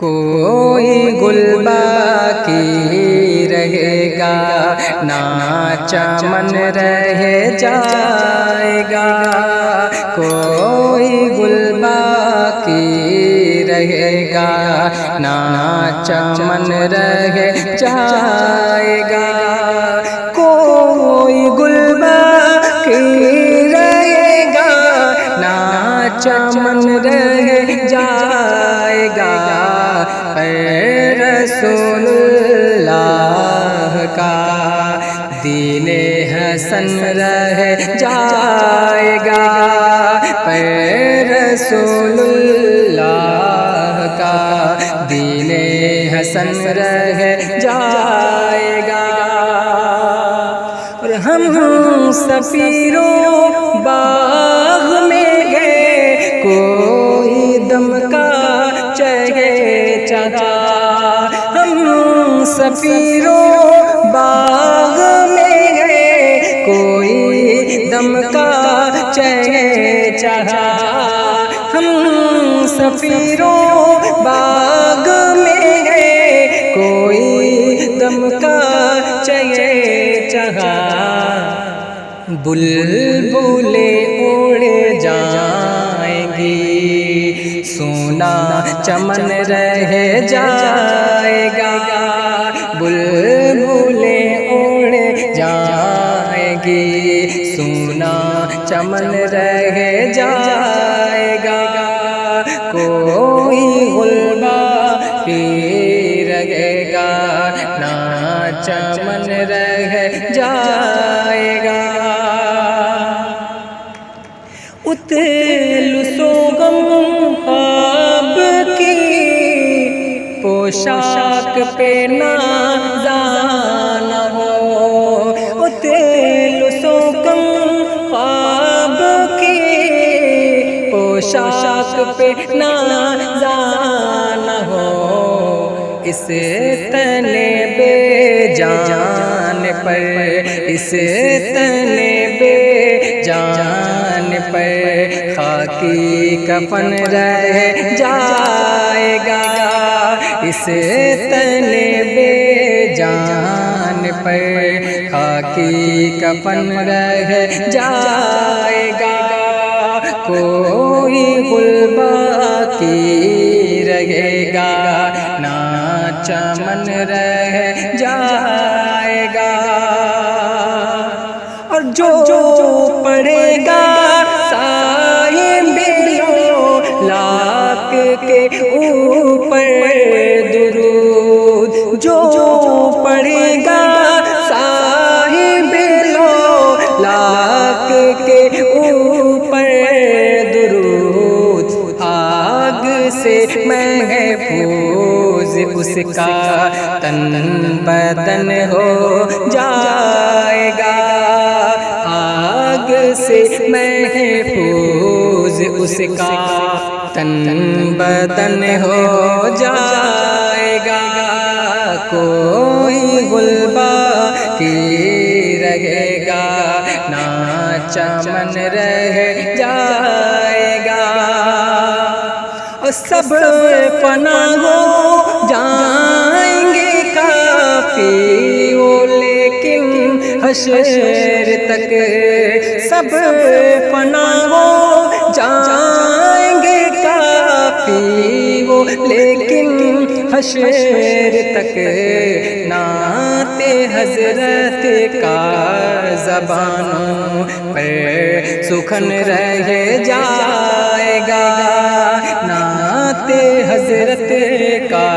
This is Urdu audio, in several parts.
کوئی گل باقی رہے گا نہ چمن رہ جائے گا، کوئی گل باقی رہے گا نہ چمن رہ جائے گا، کوئی گل باقی رہے گا نہ چمن رہ جائے گا، اے رسول اللہ کا دین حسن رہ جائے گا، اے رسول اللہ کا دین حسن رہ جائے گا، اور ہم سفیروں باغ میں گئے کوئی دم کا چہے چہا، ہم سفیروں باغ میں گئے کوئی دم کا چہے چہا، ہم سفیروں باغ میں گئے کوئی دم کا چہے چہا، بلبلیں اڑ جائیں گی سونا چمن رہ جائے گا، بلبلیں اڑ جائیں گی سونا چمن رہ جائے گا، کوئی گل باقی رہے گا نہ چمن رہ جائے گا، اتل سوگم خواب کی پوشاک پہ نازان ہو، اتل سوگم خواب کی پوشاک پہ نازان ہو، اس تن بے جان پر، اس تن بے جان پر خاکی کفن رہ جائے گا، اس تن بے جان پر خاکی کفن رہ جائے گا، کوئی گل باقی رہے گا نہ چمن رہ جائے گا، اور جو پڑے گا صاحب لاکھ کے اوپر درود، جو پڑے گا صاحب لاکھ کے اوپر درود، آگ سے محفوظ اس کا تن بدن ہو جائے گا، آگ سے محفوظ اس کا تن بدن ہو جائے گا، کوئی گل باقی رہے گا نہ چمن رہ جائے گا، اور سب فنا ہو جائیں گے کافی وہ لیکن حشر تک، سب فنا ہو جائیں گے کافی وہ لیکن حشر تک، نعت حضرت کا زبانوں پر سخن رہ جائے گا، نعت حضرت کا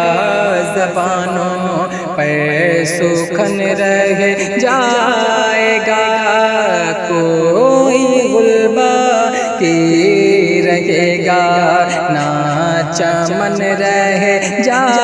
زبانوں پر سخن رہ جائے گا، کوئی گل باقی رہے گا نہ چمن رہ جائے گا۔